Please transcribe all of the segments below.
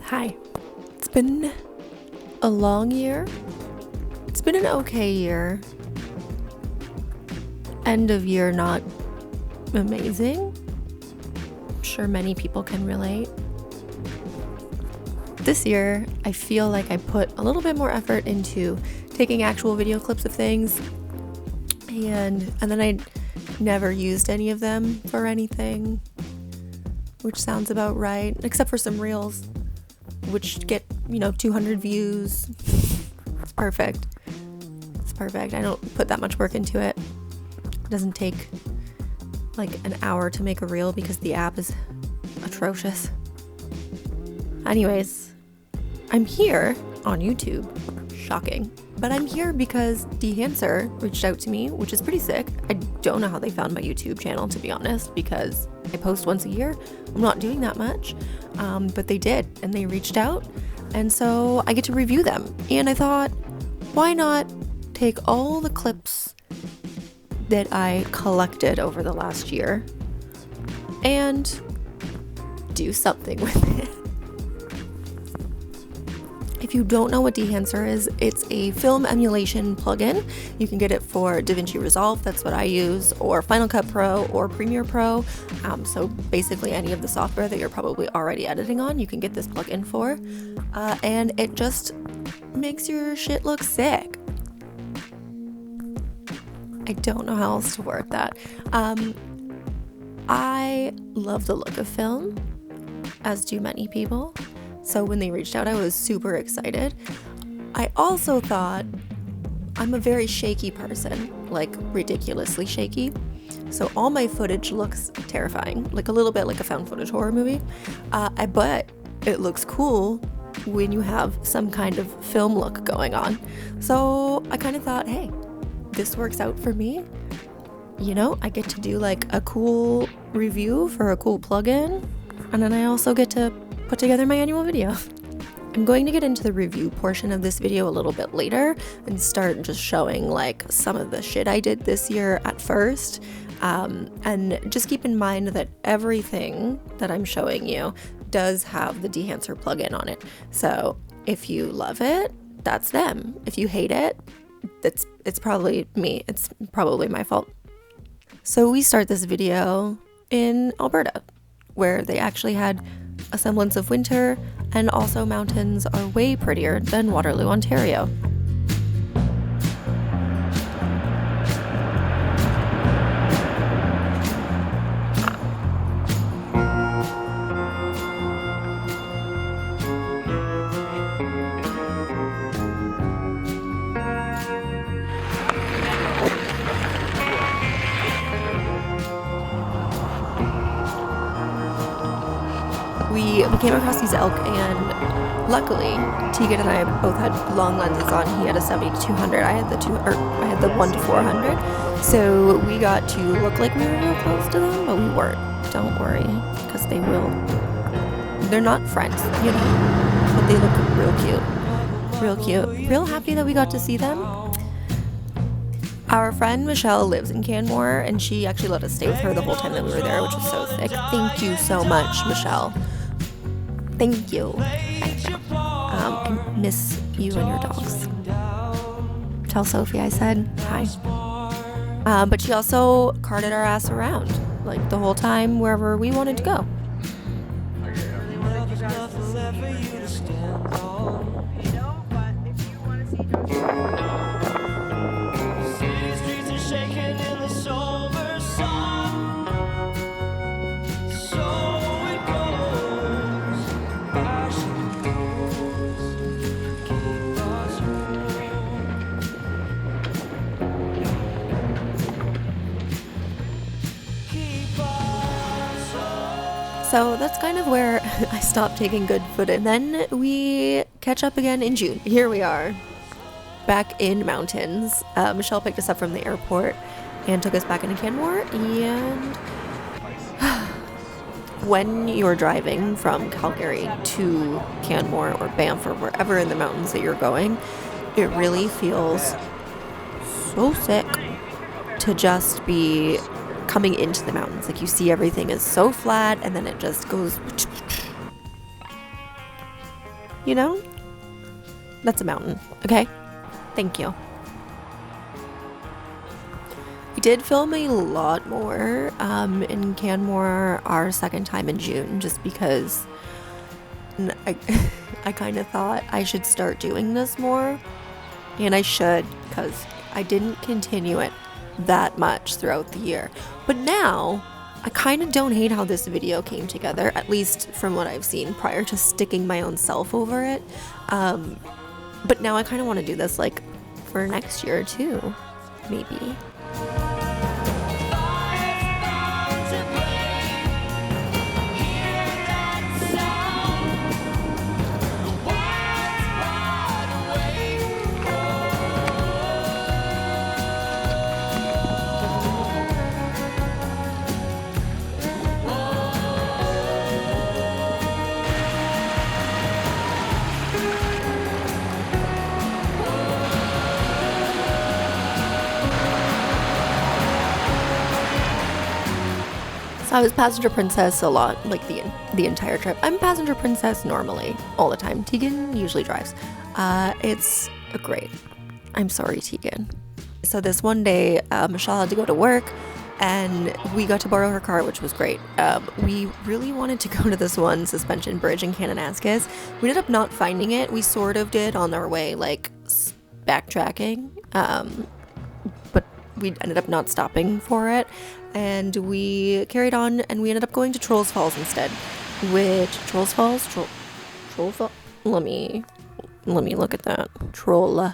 Hi. It's been a long year. It's been an okay year. End of year not amazing. I'm sure many people can relate. This year, I feel like I put a little bit more effort into taking actual video clips of things, and then I never used any of them for anything, which sounds about right, except for some reels, which get, 200 views. It's perfect. I don't put that much work into it. It doesn't take like an hour to make a reel because the app is atrocious. Anyways, I'm here on YouTube. Shocking. But I'm here because Dehancer reached out to me, which is pretty sick. I don't know how they found my YouTube channel, to be honest, because I post once a year. I'm not doing that much. But they did, and they reached out. And so I get to review them. And I thought, why not take all the clips that I collected over the last year and do something with it. If you don't know what Dehancer is, it's a film emulation plugin. You can get it for DaVinci Resolve, that's what I use, or Final Cut Pro or Premiere Pro. So basically any of the software that you're probably already editing on, you can get this plugin for. And it just makes your shit look sick. I don't know how else to word that. I love the look of film, as do many people. So when they reached out, I was super excited. I also thought I'm a very shaky person, like ridiculously shaky. So all my footage looks terrifying, like a little bit like a found footage horror movie. But it looks cool when you have some kind of film look going on. So I kind of thought, hey, this works out for me. I get to do like a cool review for a cool plugin, and then I also get to put together my annual video. I'm going to get into the review portion of this video a little bit later and start just showing like some of the shit I did this year at first. And just keep in mind that everything that I'm showing you does have the Dehancer plugin on it. So if you love it, that's them. If you hate it, it's probably me. It's probably my fault. So we start this video in Alberta, where they actually had a semblance of winter, and also mountains are way prettier than Waterloo, Ontario. We came across these elk, and luckily Tegan and I both had long lenses on. He had a 70-200. I had the 1-400. So we got to look like we were real close to them, but we weren't. Don't worry, because they will. They're not friends, but they look real cute. Real happy that we got to see them. Our friend Michelle lives in Canmore, and she actually let us stay with her the whole time that we were there, which was so sick. Thank you so much, Michelle. Thank you. I miss you and your dogs. Tell Sophie I said hi. But she also carted our ass around, like the whole time, wherever we wanted to go. So that's kind of where I stopped taking good footage. And then we catch up again in June. Here we are, back in mountains. Michelle picked us up from the airport and took us back into Canmore. And when you're driving from Calgary to Canmore or Banff or wherever in the mountains that you're going, it really feels so sick to just be coming into the mountains. Like, you see everything is so flat, and then it just goes you know? That's a mountain, okay? Thank you. We did film a lot more in Canmore our second time in June, just because I kind of thought I should start doing this more, and I should, because I didn't continue it that much throughout the year. But now I kind of don't hate how this video came together, at least from what I've seen prior to sticking my own self over it. But now I kind of want to do this like for next year too, maybe. I was passenger princess a lot, like the entire trip. I'm passenger princess normally, all the time. Tegan usually drives. It's great. I'm sorry, Tegan. So this one day, Michelle had to go to work, and we got to borrow her car, which was great. We really wanted to go to this one suspension bridge in Kananaskis. We ended up not finding it. We sort of did on our way, like backtracking, but we ended up not stopping for it. And we carried on, and we ended up going to Trolls Falls instead. Which Trolls Falls? Troll Falls? Let me look at that. Troll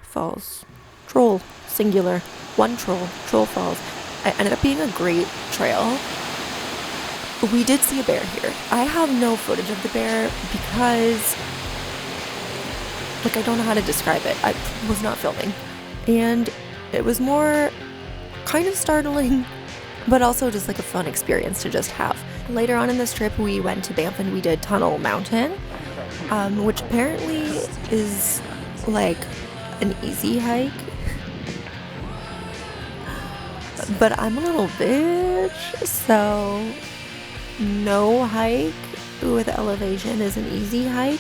Falls. Troll singular. One troll. Troll Falls. It ended up being a great trail. We did see a bear here. I have no footage of the bear because, like, I don't know how to describe it. I was not filming, and it was more kind of startling, but also just like a fun experience to just have. Later on in this trip, we went to Banff and we did Tunnel Mountain, which apparently is like an easy hike. But I'm a little bitch, so no hike with elevation is an easy hike.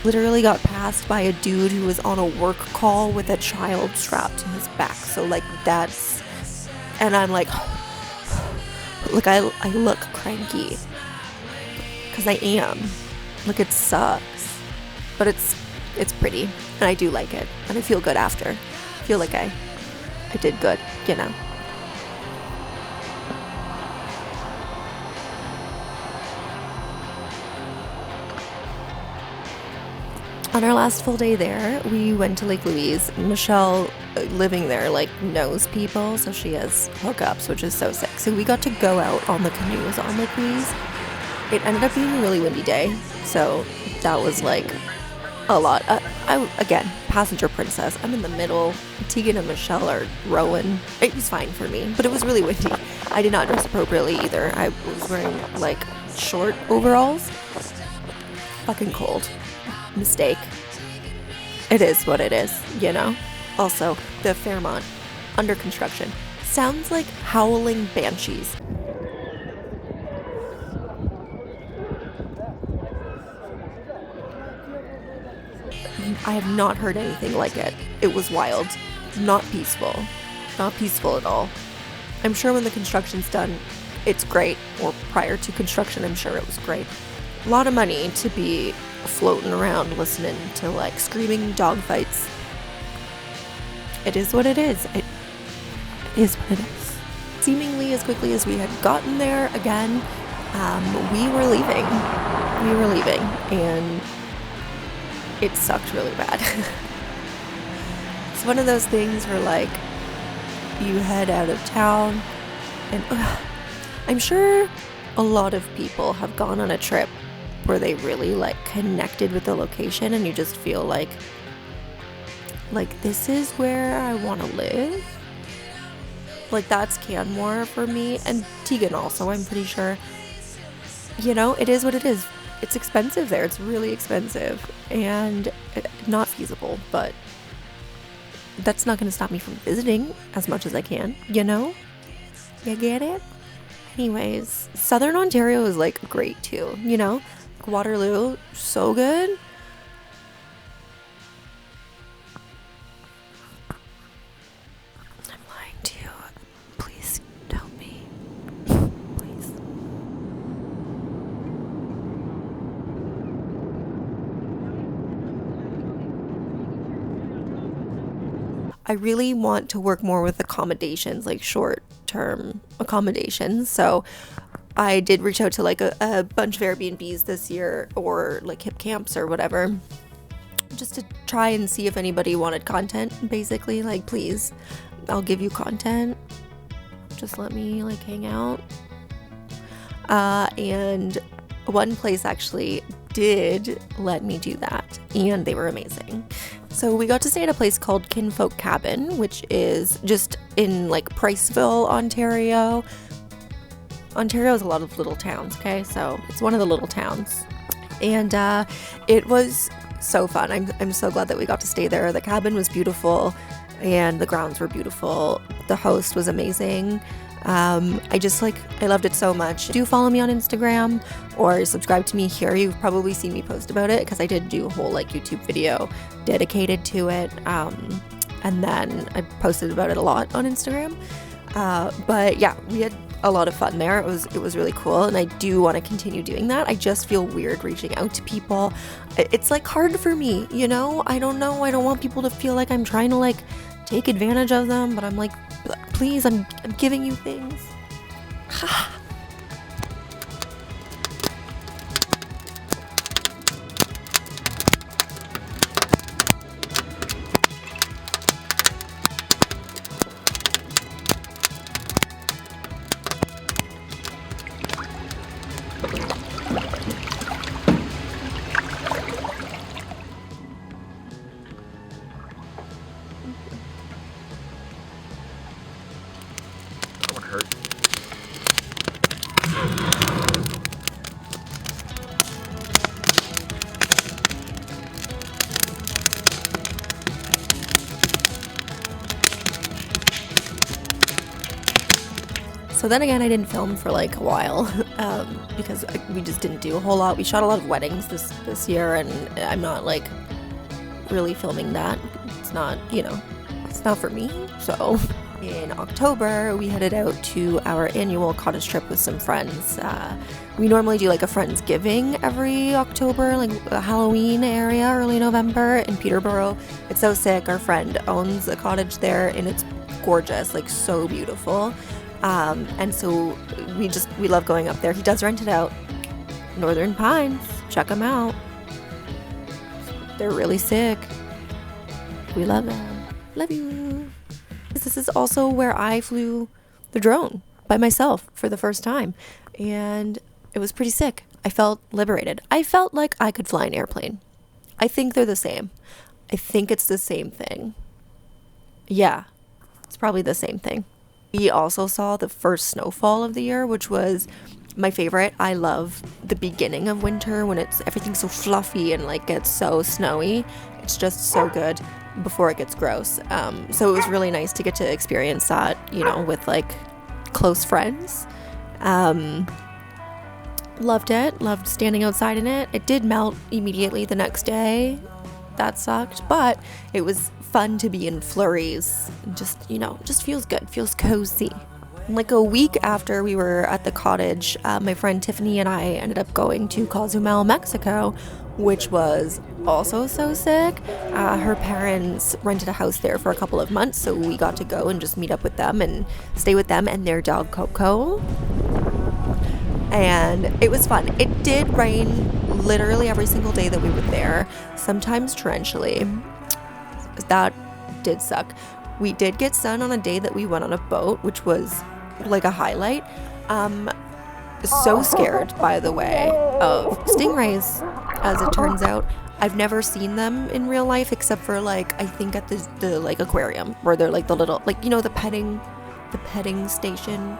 Literally got passed by a dude who was on a work call with a child strapped to his back. So like that's, and I'm like, look, I look cranky, because I am. Like, it sucks, but it's pretty, and I do like it, and I feel good after. I feel like I did good, you know. On our last full day there, we went to Lake Louise. Michelle, living there, like, knows people, so she has hookups, which is so sick. So we got to go out on the canoes on Lake Louise. It ended up being a really windy day, so that was, like, a lot. Again, passenger princess. I'm in the middle. Tegan and Michelle are rowing. It was fine for me, but it was really windy. I did not dress appropriately either. I was wearing, like, short overalls. Fucking cold. Mistake. It is what it is, you know? Also, the Fairmont, under construction. Sounds like howling banshees. I have not heard anything like it. It was wild. Not peaceful. Not peaceful at all. I'm sure when the construction's done, it's great. Or prior to construction, I'm sure it was great. A lot of money to be floating around listening to, like, screaming dog fights. It is what it is. It is what it is. Seemingly as quickly as we had gotten there again, we were leaving. And it sucked really bad. It's one of those things where, like, you head out of town, and I'm sure a lot of people have gone on a trip where they really, like, connected with the location, and you just feel like this is where I want to live. Like, that's Canmore for me, and Tegan also, I'm pretty sure. You know, it is what it is. It's expensive there. It's really expensive, and not feasible, but that's not going to stop me from visiting as much as I can, you know? You get it? Anyways, Southern Ontario is, like, great too, you know? Waterloo, so good. I'm lying to you. Please help me. Please. I really want to work more with accommodations, like short-term accommodations. So I did reach out to like a bunch of Airbnbs this year, or like hip camps or whatever, just to try and see if anybody wanted content. Basically, like, please, I'll give you content. Just let me like hang out. And one place actually did let me do that, and they were amazing. So we got to stay at a place called Kinfolk Cabin, which is just in like Priceville, Ontario. Ontario is a lot of little towns, okay? So it's one of the little towns. And it was so fun. I'm so glad that we got to stay there. The cabin was beautiful, and the grounds were beautiful. The host was amazing. I loved it so much. Do follow me on Instagram or subscribe to me here. You've probably seen me post about it because I did do a whole like YouTube video dedicated to it. And then I posted about it a lot on Instagram. But yeah, we had a lot of fun there. It was really cool, and I do want to continue doing that. I just feel weird reaching out to people. It's like hard for me, you know? I don't know. I don't want people to feel like I'm trying to like take advantage of them, but I'm like, please, I'm giving you things. So then again, I didn't film for like a while because we just didn't do a whole lot. We shot a lot of weddings this year, and I'm not like really filming that. It's not, it's not for me. So in October, we headed out to our annual cottage trip with some friends. We normally do like a Friendsgiving every October, like a Halloween area, early November in Peterborough. It's so sick. Our friend owns a cottage there, and it's gorgeous, like so beautiful. And so we love going up there. He does rent it out. Northern Pines, check them out. They're really sick. We love them. Love you. This is also where I flew the drone by myself for the first time, and it was pretty sick. I felt liberated. I felt like I could fly an airplane. I think they're the same. I think it's the same thing. Yeah, it's probably the same thing. We also saw the first snowfall of the year, which was my favorite. I love the beginning of winter when everything's so fluffy and like gets so snowy. It's just so good before it gets gross. So it was really nice to get to experience that, with like close friends. Loved it. Loved standing outside in it. It did melt immediately the next day. That sucked, but it was fun to be in flurries. Just feels good, feels cozy. Like a week after we were at the cottage, my friend Tiffany and I ended up going to Cozumel, Mexico, which was also so sick. Her parents rented a house there for a couple of months, so we got to go and just meet up with them and stay with them and their dog Coco. And it was fun. It did rain literally every single day that we were there, sometimes torrentially. That did suck. We did get sun on a day that we went on a boat, which was like a highlight. So scared, by the way, of stingrays, as it turns out. I've never seen them in real life except for like, I think at the like aquarium where they're like the little, like, the petting station.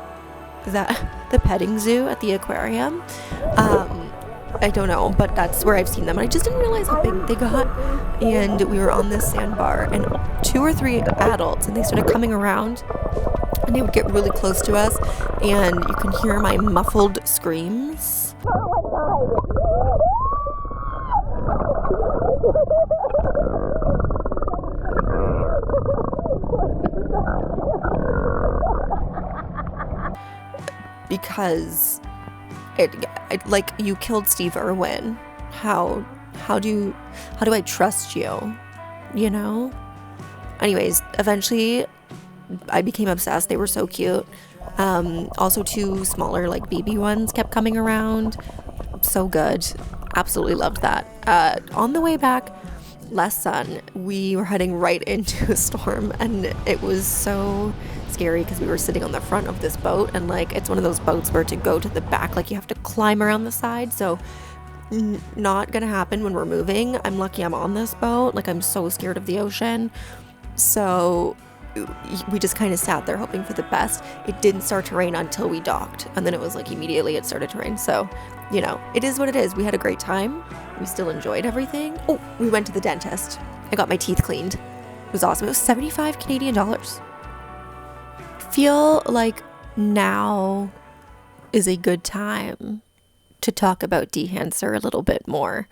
Is that the petting zoo at the aquarium? I don't know, but that's where I've seen them. I just didn't realize how big they got. And we were on this sandbar, and 2 or 3 adults, and they started coming around, and they would get really close to us, and you can hear my muffled screams. Oh my God. because it like, you killed Steve Irwin. How do I trust you? You know? Anyways, eventually I became obsessed. They were so cute. Also 2 smaller like baby ones kept coming around. So good. Absolutely loved that. On the way back, less sun, we were heading right into a storm, and it was so scary because we were sitting on the front of this boat, and like, it's one of those boats where to go to the back, like, you have to climb around the side. So not gonna happen when we're moving. I'm lucky I'm on this boat. Like, I'm so scared of the ocean. So we just kind of sat there hoping for the best. It didn't start to rain until we docked, and then it was like immediately it started to rain. So, you know, it is what it is. We had a great time. We still enjoyed everything. Oh, we went to the dentist. I got my teeth cleaned. It was awesome. It was 75 Canadian dollars. Feel like now is a good time to talk about Dehancer a little bit more,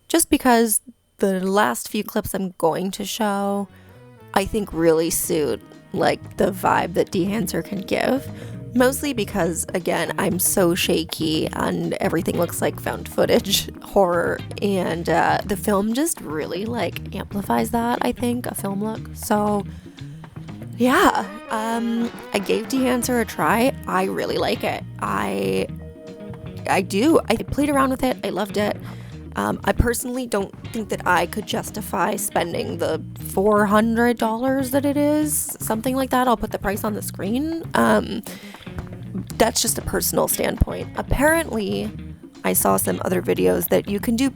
just because the last few clips I'm going to show, I think, really suit like the vibe that Dehancer can give. Mostly because, again, I'm so shaky and everything looks like found footage horror, and the film just really like amplifies that, I think, a film look. So yeah, I gave Dehancer a try. I really like it. I do. I played around with it. I loved it. I personally don't think that I could justify spending the $400 that it is, something like that. I'll put the price on the screen. That's just a personal standpoint. Apparently, I saw some other videos that you can do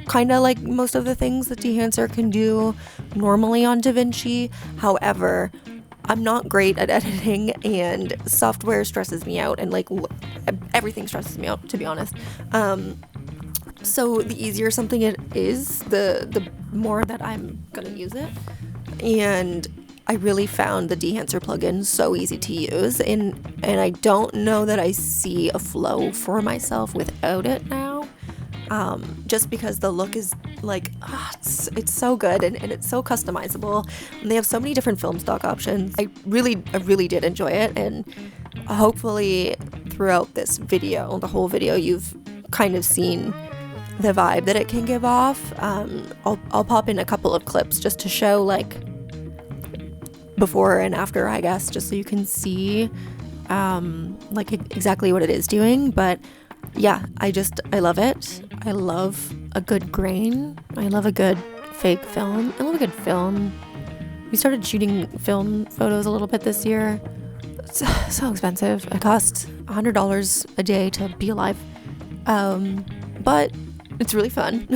kind of like most of the things that Dehancer can do normally on DaVinci. However, I'm not great at editing, and software stresses me out, and like everything stresses me out, to be honest. So the easier something it is, the more that I'm gonna use it. And I really found the Dehancer plugin so easy to use, and I don't know that I see a flow for myself without it now. Just because the look is like, it's so good, and it's so customizable, and they have so many different film stock options. I really did enjoy it, and hopefully throughout this video, the whole video, you've kind of seen the vibe that it can give off. I'll pop in a couple of clips just to show like before and after, I guess, just so you can see like exactly what it is doing. But yeah, I love it. I love a good grain. I love a good fake film. I love a good film. We started shooting film photos a little bit this year. It's so expensive. It costs $100 a day to be alive. But it's really fun.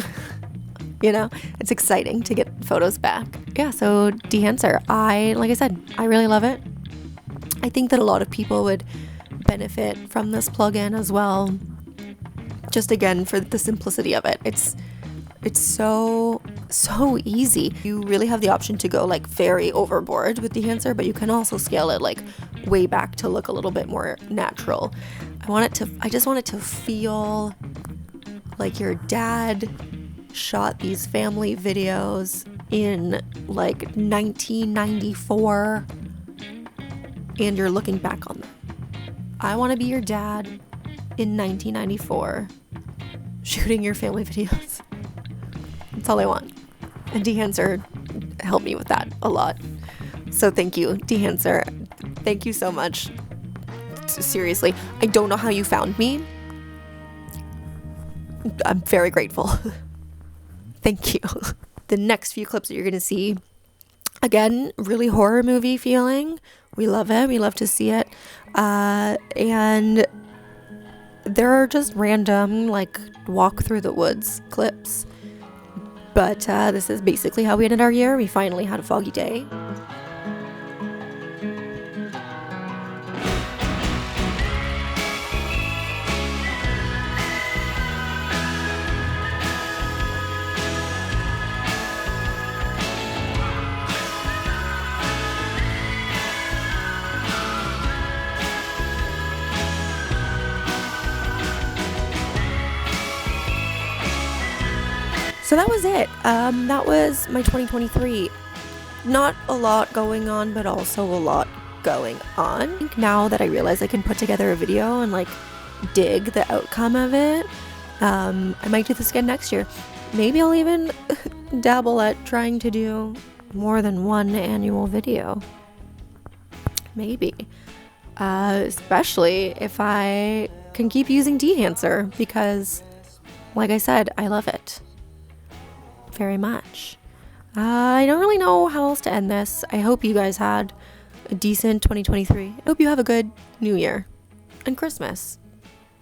You know, it's exciting to get photos back. Yeah, so Dehancer, like I said, I really love it. I think that a lot of people would benefit from this plugin as well. Just again, for the simplicity of it. It's so easy. You really have the option to go like very overboard with Dehancer, but you can also scale it like way back to look a little bit more natural. I just want it to feel like your dad shot these family videos in like 1994 and you're looking back on them. I want to be your dad in 1994 shooting your family videos. That's all I want. And Dehancer helped me with that a lot. So thank you, Dehancer. Thank you so much. Seriously, I don't know how you found me. I'm very grateful. Thank you. The next few clips that you're going to see, again, really horror movie feeling. We love it. We love to see it. And there are just random, like, walk through the woods clips. But this is basically how we ended our year. We finally had a foggy day. So that was it. That was my 2023. Not a lot going on, but also a lot going on. Now that I realize I can put together a video and like dig the outcome of it, I might do this again next year. Maybe I'll even dabble at trying to do more than one annual video. Maybe. Especially if I can keep using Dehancer, because like I said, I love it very much. I don't really know how else to end this. I hope you guys had a decent 2023. I hope you have a good New Year and Christmas,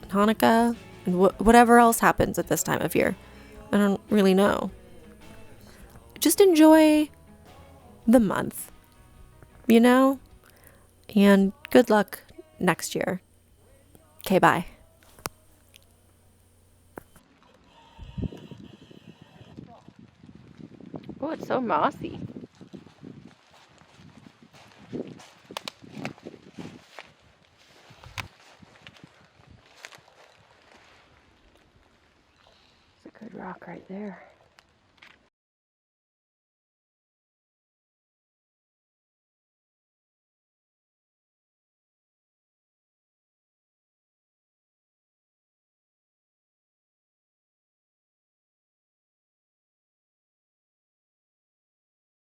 and Hanukkah, and whatever else happens at this time of year. I don't really know. Just enjoy the month, you know? And good luck next year. Okay, bye. Oh, it's so mossy. It's a good rock right there.